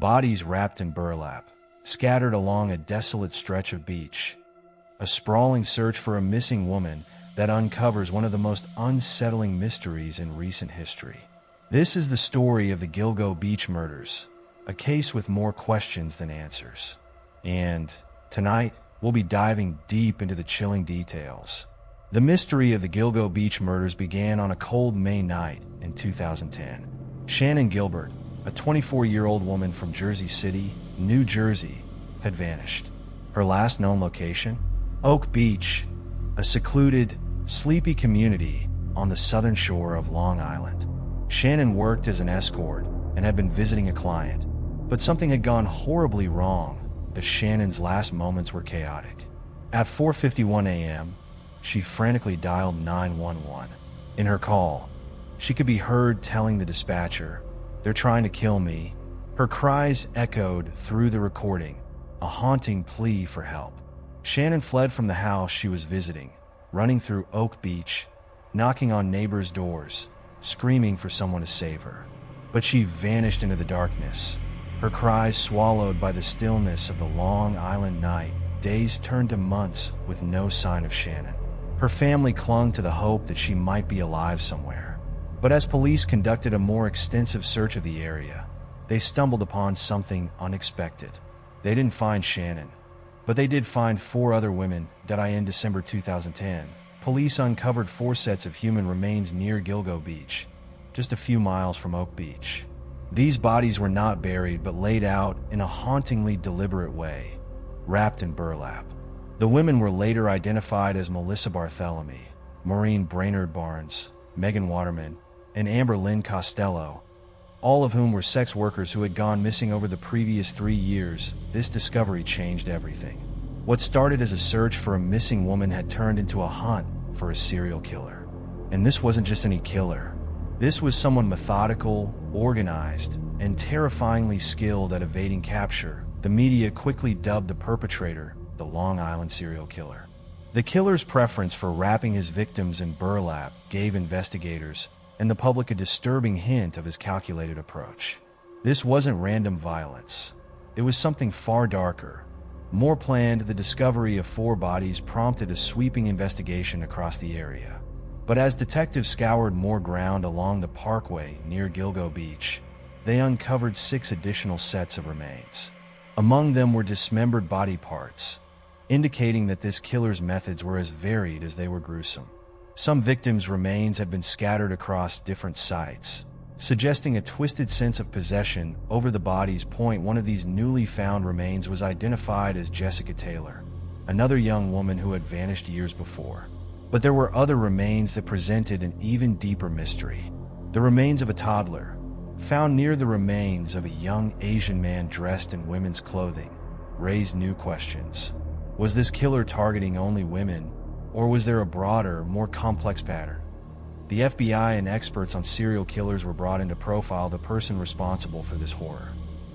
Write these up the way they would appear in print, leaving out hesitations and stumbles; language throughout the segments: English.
bodies wrapped in burlap, scattered along a desolate stretch of beach. A sprawling search for a missing woman that uncovers one of the most unsettling mysteries in recent history. This is the story of the Gilgo Beach Murders, a case with more questions than answers. And tonight, we'll be diving deep into the chilling details. The mystery of the Gilgo Beach Murders began on a cold May night in 2010. Shannon Gilbert, a 24-year-old woman from Jersey City, New Jersey, had vanished. Her last known location? Oak Beach, a secluded, sleepy community on the southern shore of Long Island. Shannon worked as an escort and had been visiting a client, but something had gone horribly wrong as Shannon's last moments were chaotic. At 4:51 a.m., she frantically dialed 911. In her call, she could be heard telling the dispatcher, "They're trying to kill me." Her cries echoed through the recording, a haunting plea for help. Shannon fled from the house she was visiting, running through Oak Beach, knocking on neighbors' doors, screaming for someone to save her. But she vanished into the darkness, her cries swallowed by the stillness of the Long Island night. Days turned to months with no sign of Shannon. Her family clung to the hope that she might be alive somewhere. But as police conducted a more extensive search of the area, they stumbled upon something unexpected. They didn't find Shannon, but they did find 4 other women. In December 2010, police uncovered 4 sets of human remains near Gilgo Beach, just a few miles from Oak Beach. These bodies were not buried but laid out in a hauntingly deliberate way, wrapped in burlap. The women were later identified as Melissa Barthélemy, Maureen Brainerd Barnes, Megan Waterman, and Amber Lynn Costello, all of whom were sex workers who had gone missing over the previous 3 years. This discovery changed everything. What started as a search for a missing woman had turned into a hunt for a serial killer. And this wasn't just any killer. This was someone methodical, organized, and terrifyingly skilled at evading capture. The media quickly dubbed the perpetrator the Long Island serial killer. The killer's preference for wrapping his victims in burlap gave investigators and the public a disturbing hint of his calculated approach. This wasn't random violence. It was something far darker, more planned. The discovery of 4 bodies prompted a sweeping investigation across the area. But as detectives scoured more ground along the parkway near Gilgo Beach, they uncovered 6 additional sets of remains. Among them were dismembered body parts, indicating that this killer's methods were as varied as they were gruesome. Some victims' remains had been scattered across different sites, suggesting a twisted sense of possession over the bodies. One of these newly found remains was identified as Jessica Taylor, another young woman who had vanished years before. But there were other remains that presented an even deeper mystery. The remains of a toddler, found near the remains of a young Asian man dressed in women's clothing, raised new questions. Was this killer targeting only women, or was there a broader, more complex pattern? The FBI and experts on serial killers were brought in to profile the person responsible for this horror.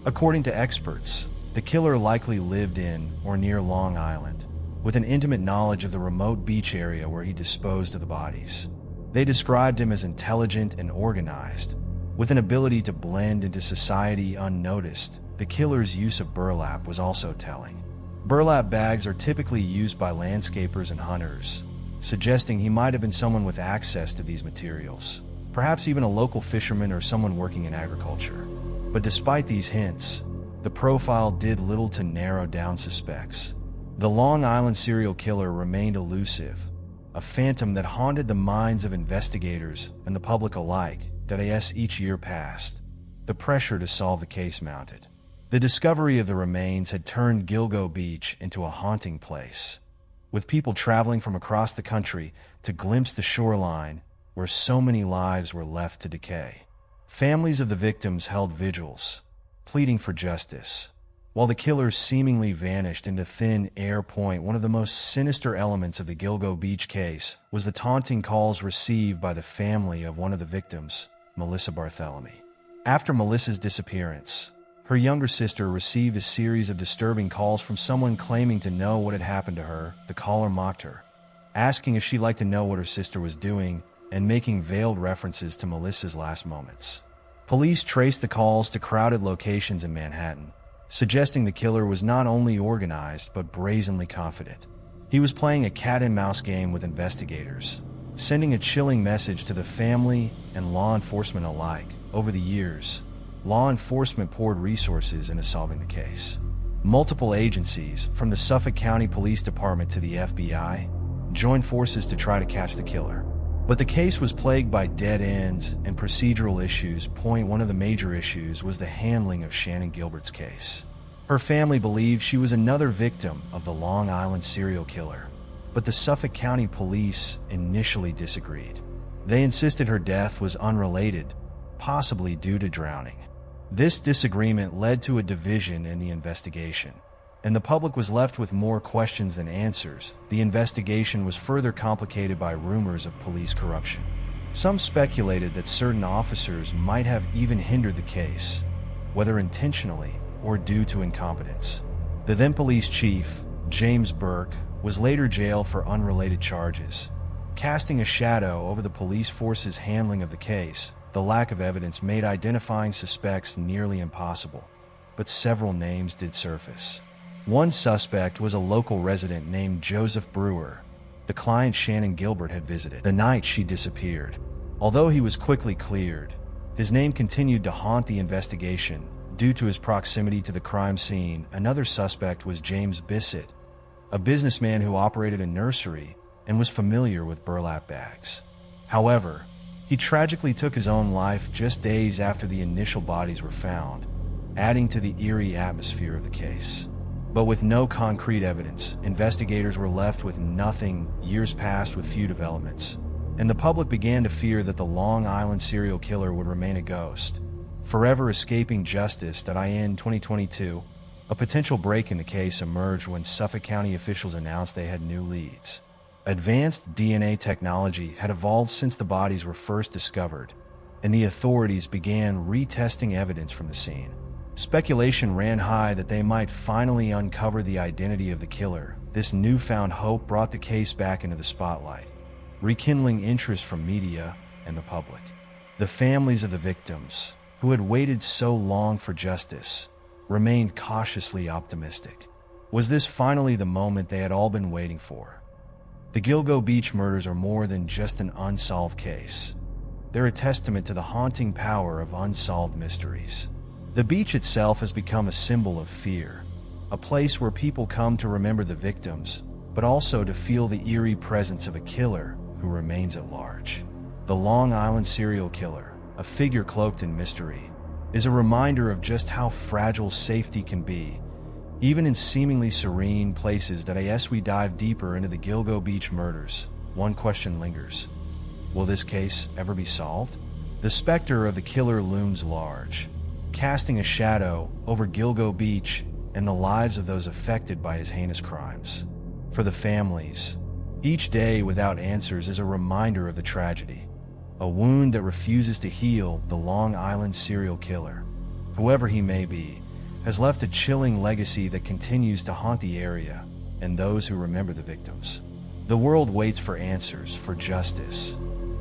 According to experts, the killer likely lived in or near Long Island, with an intimate knowledge of the remote beach area where he disposed of the bodies. They described him as intelligent and organized, with an ability to blend into society unnoticed. The killer's use of burlap was also telling. Burlap bags are typically used by landscapers and hunters, suggesting he might have been someone with access to these materials, perhaps even a local fisherman or someone working in agriculture. But despite these hints, the profile did little to narrow down suspects. The Long Island serial killer remained elusive, a phantom that haunted the minds of investigators and the public alike. As each year passed, the pressure to solve the case mounted. The discovery of the remains had turned Gilgo Beach into a haunting place, with people traveling from across the country to glimpse the shoreline where so many lives were left to decay. Families of the victims held vigils, pleading for justice, while the killers seemingly vanished into thin air. One of the most sinister elements of the Gilgo Beach case was the taunting calls received by the family of one of the victims, Melissa Barthélemy. After Melissa's disappearance, her younger sister received a series of disturbing calls from someone claiming to know what had happened to her. The caller mocked her, asking if she'd like to know what her sister was doing and making veiled references to Melissa's last moments. Police traced the calls to crowded locations in Manhattan, suggesting the killer was not only organized but brazenly confident. He was playing a cat-and-mouse game with investigators, sending a chilling message to the family and law enforcement alike. Over the years, law enforcement poured resources into solving the case. Multiple agencies, from the Suffolk County Police Department to the FBI, joined forces to try to catch the killer. But the case was plagued by dead ends and procedural issues. One of the major issues was the handling of Shannan Gilbert's case. Her family believed she was another victim of the Long Island serial killer, but the Suffolk County Police initially disagreed. They insisted her death was unrelated, possibly due to drowning. This disagreement led to a division in the investigation, and the public was left with more questions than answers. The investigation was further complicated by rumors of police corruption. Some speculated that certain officers might have even hindered the case, whether intentionally or due to incompetence. The then police chief, James Burke, was later jailed for unrelated charges. Casting a shadow over the police force's handling of the case, the lack of evidence made identifying suspects nearly impossible, but several names did surface. One suspect was a local resident named Joseph Brewer, the client Shannan Gilbert had visited the night she disappeared. Although he was quickly cleared, his name continued to haunt the investigation due to his proximity to the crime scene. Another suspect was James Bissett, a businessman who operated a nursery and was familiar with burlap bags. However, he tragically took his own life just days after the initial bodies were found, adding to the eerie atmosphere of the case. But with no concrete evidence, investigators were left with nothing. Years passed with few developments, and the public began to fear that the Long Island serial killer would remain a ghost, forever escaping justice. In 2022, a potential break in the case emerged when Suffolk County officials announced they had new leads. Advanced DNA technology had evolved since the bodies were first discovered, and the authorities began retesting evidence from the scene. Speculation ran high that they might finally uncover the identity of the killer. This newfound hope brought the case back into the spotlight, rekindling interest from media and the public. The families of the victims, who had waited so long for justice, remained cautiously optimistic. Was this finally the moment they had all been waiting for? The Gilgo Beach murders are more than just an unsolved case. They're a testament to the haunting power of unsolved mysteries. The beach itself has become a symbol of fear, a place where people come to remember the victims, but also to feel the eerie presence of a killer who remains at large. The Long Island serial killer, a figure cloaked in mystery, is a reminder of just how fragile safety can be, even in seemingly serene places. As we dive deeper into the Gilgo Beach murders, one question lingers. Will this case ever be solved? The specter of the killer looms large, casting a shadow over Gilgo Beach and the lives of those affected by his heinous crimes. For the families, each day without answers is a reminder of the tragedy, a wound that refuses to heal. The Long Island serial killer, whoever he may be, has left a chilling legacy that continues to haunt the area and those who remember the victims. The world waits for answers, for justice,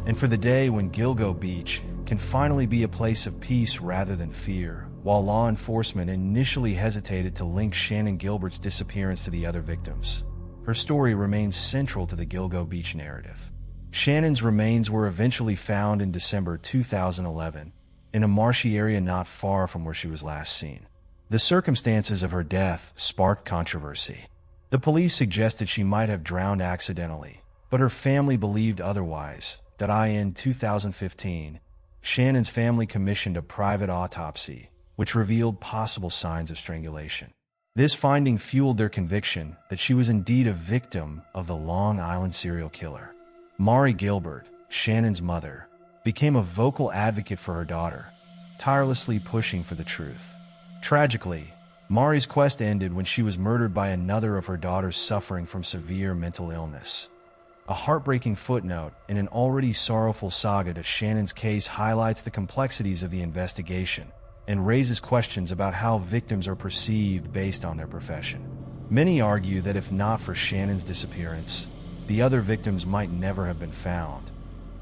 and for the day when Gilgo Beach can finally be a place of peace rather than fear. While law enforcement initially hesitated to link Shannan Gilbert's disappearance to the other victims, her story remains central to the Gilgo Beach narrative. Shannan's remains were eventually found in December 2011 in a marshy area not far from where she was last seen. The circumstances of her death sparked controversy. The police suggested she might have drowned accidentally, but her family believed otherwise. In 2015, Shannan's family commissioned a private autopsy, which revealed possible signs of strangulation. This finding fueled their conviction that she was indeed a victim of the Long Island serial killer. Mari Gilbert, Shannan's mother, became a vocal advocate for her daughter, tirelessly pushing for the truth. Tragically, Mari's quest ended when she was murdered by another of her daughters suffering from severe mental illness. A heartbreaking footnote in an already sorrowful saga to Shannan's case highlights the complexities of the investigation and raises questions about how victims are perceived based on their profession. Many argue that if not for Shannan's disappearance, the other victims might never have been found.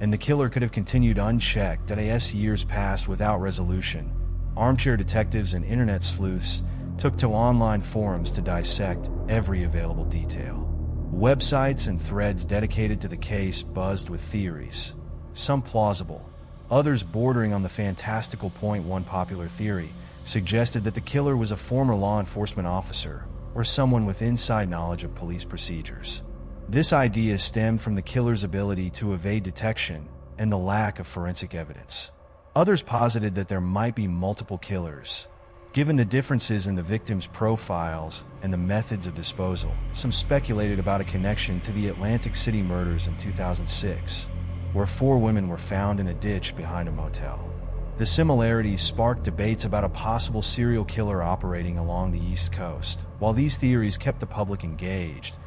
and the killer could have continued unchecked as years passed without resolution. Armchair detectives and internet sleuths took to online forums to dissect every available detail. Websites and threads dedicated to the case buzzed with theories, some plausible, others bordering on the fantastical point. One popular theory suggested that the killer was a former law enforcement officer or someone with inside knowledge of police procedures. This idea stemmed from the killer's ability to evade detection and the lack of forensic evidence. Others posited that there might be multiple killers. Given the differences in the victims' profiles and the methods of disposal, some speculated about a connection to the Atlantic City murders in 2006, where 4 women were found in a ditch behind a motel. The similarities sparked debates about a possible serial killer operating along the East Coast. While these theories kept the public engaged,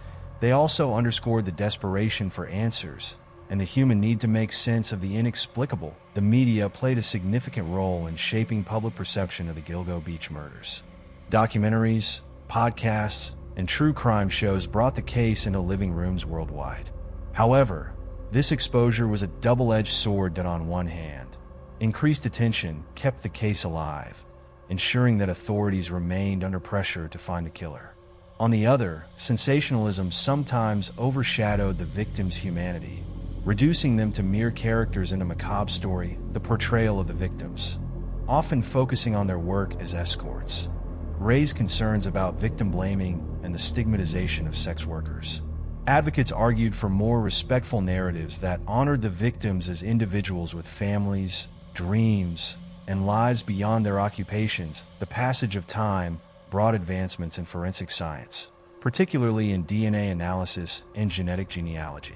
they also underscored the desperation for answers and the human need to make sense of the inexplicable. The media played a significant role in shaping public perception of the Gilgo Beach murders. Documentaries, podcasts, and true crime shows brought the case into living rooms worldwide. However, this exposure was a double-edged sword that, on one hand, increased attention kept the case alive, ensuring that authorities remained under pressure to find the killer. On the other, sensationalism sometimes overshadowed the victims' humanity, reducing them to mere characters in a macabre story. The portrayal of the victims, often focusing on their work as escorts, raised concerns about victim blaming and the stigmatization of sex workers. Advocates argued for more respectful narratives that honored the victims as individuals with families, dreams, and lives beyond their occupations. The passage of time brought advancements in forensic science, particularly in DNA analysis and genetic genealogy.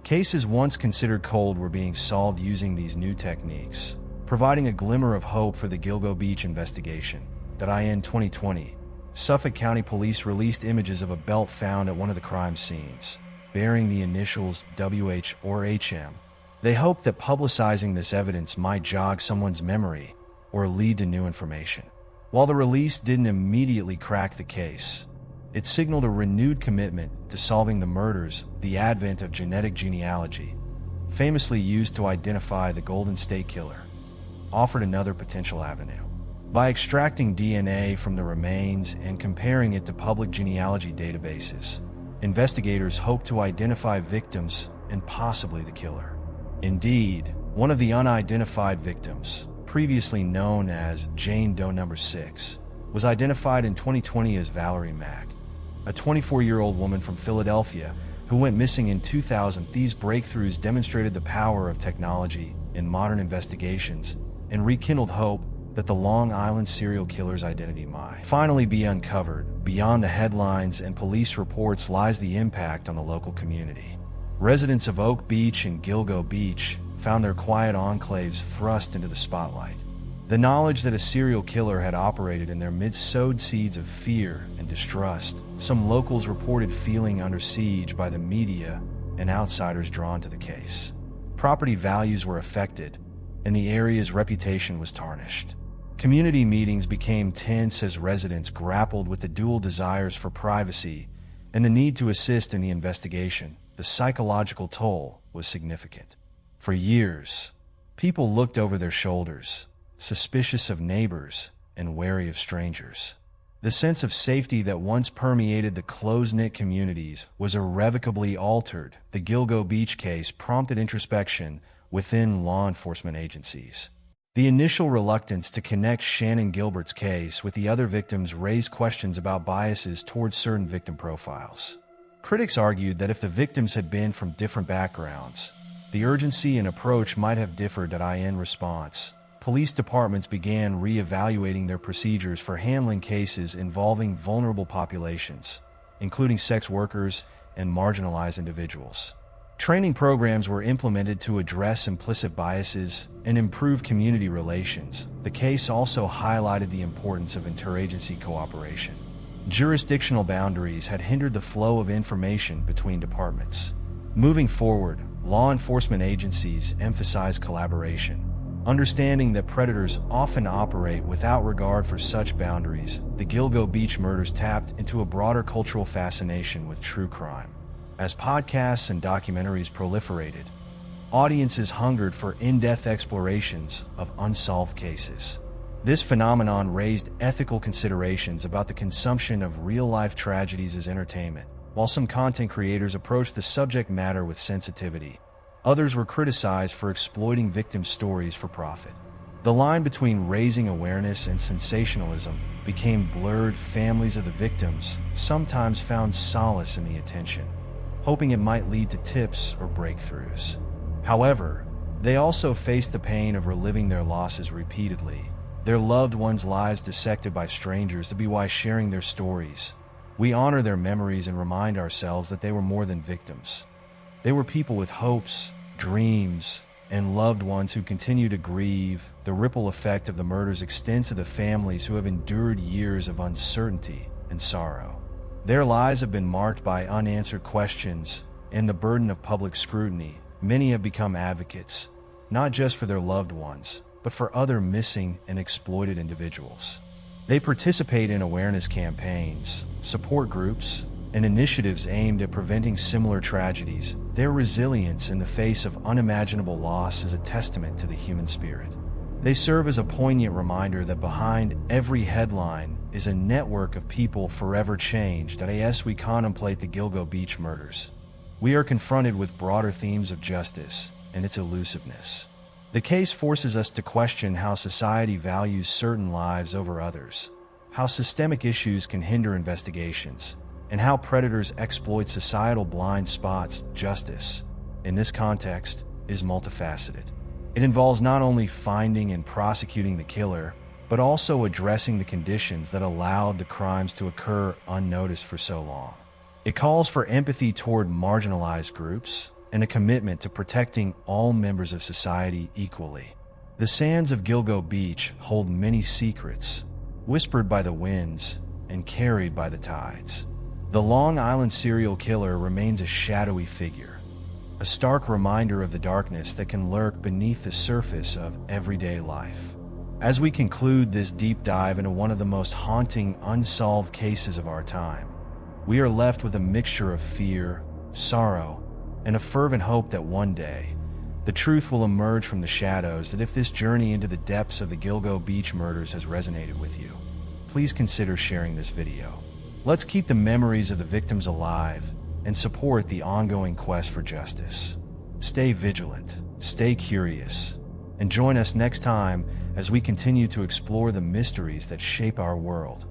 Cases once considered cold were being solved using these new techniques, providing a glimmer of hope for the Gilgo Beach investigation. In 2020, Suffolk County Police released images of a belt found at one of the crime scenes, bearing the initials WH or HM. They hoped that publicizing this evidence might jog someone's memory or lead to new information. While the release didn't immediately crack the case, it signaled a renewed commitment to solving the murders. The advent of genetic genealogy, famously used to identify the Golden State Killer, offered another potential avenue. By extracting DNA from the remains and comparing it to public genealogy databases, investigators hoped to identify victims and possibly the killer. Indeed, one of the unidentified victims, previously known as Jane Doe No. 6, was identified in 2020 as Valerie Mack, a 24-year-old woman from Philadelphia who went missing in 2000. These breakthroughs demonstrated the power of technology in modern investigations and rekindled hope that the Long Island serial killer's identity might finally be uncovered. Beyond the headlines and police reports lies the impact on the local community. Residents of Oak Beach and Gilgo Beach found their quiet enclaves thrust into the spotlight. The knowledge that a serial killer had operated in their midst sowed seeds of fear and distrust. Some locals reported feeling under siege by the media and outsiders drawn to the case. Property values were affected, and the area's reputation was tarnished. Community meetings became tense as residents grappled with the dual desires for privacy and the need to assist in the investigation. The psychological toll was significant. For years, people looked over their shoulders, suspicious of neighbors and wary of strangers. The sense of safety that once permeated the close-knit communities was irrevocably altered. The Gilgo Beach case prompted introspection within law enforcement agencies. The initial reluctance to connect Shannon Gilbert's case with the other victims raised questions about biases towards certain victim profiles. Critics argued that if the victims had been from different backgrounds, the urgency and approach might have differed. In response, police departments began re-evaluating their procedures for handling cases involving vulnerable populations, including sex workers and marginalized individuals. Training programs were implemented to address implicit biases and improve community relations. The case also highlighted the importance of interagency cooperation. Jurisdictional boundaries had hindered the flow of information between departments. Moving forward, law enforcement agencies emphasized collaboration, understanding that predators often operate without regard for such boundaries. The Gilgo Beach murders tapped into a broader cultural fascination with true crime. As podcasts and documentaries proliferated, audiences hungered for in-depth explorations of unsolved cases. This phenomenon raised ethical considerations about the consumption of real-life tragedies as entertainment. While some content creators approached the subject matter with sensitivity, others were criticized for exploiting victim stories for profit. The line between raising awareness and sensationalism became blurred. Families of the victims sometimes found solace in the attention, hoping it might lead to tips or breakthroughs. However, they also faced the pain of reliving their losses repeatedly, their loved ones' lives dissected by strangers to be why sharing their stories. We honor their memories and remind ourselves that they were more than victims. They were people with hopes, dreams, and loved ones who continue to grieve. The ripple effect of the murders extends to the families who have endured years of uncertainty and sorrow. Their lives have been marked by unanswered questions and the burden of public scrutiny. Many have become advocates, not just for their loved ones, but for other missing and exploited individuals. They participate in awareness campaigns, support groups, and initiatives aimed at preventing similar tragedies. Their resilience in the face of unimaginable loss is a testament to the human spirit. They serve as a poignant reminder that behind every headline is a network of people forever changed. As we contemplate the Gilgo Beach murders, we are confronted with broader themes of justice and its elusiveness. The case forces us to question how society values certain lives over others, how systemic issues can hinder investigations, and how predators exploit societal blind spots. Justice, in this context, is multifaceted. It involves not only finding and prosecuting the killer, but also addressing the conditions that allowed the crimes to occur unnoticed for so long. It calls for empathy toward marginalized groups and a commitment to protecting all members of society equally. The sands of Gilgo Beach hold many secrets, whispered by the winds and carried by the tides. The Long Island serial killer remains a shadowy figure, a stark reminder of the darkness that can lurk beneath the surface of everyday life. As we conclude this deep dive into one of the most haunting unsolved cases of our time, we are left with a mixture of fear, sorrow, and a fervent hope that one day, the truth will emerge from the shadows. That if this journey into the depths of the Gilgo Beach murders has resonated with you, please consider sharing this video. Let's keep the memories of the victims alive and support the ongoing quest for justice. Stay vigilant, stay curious, and join us next time as we continue to explore the mysteries that shape our world.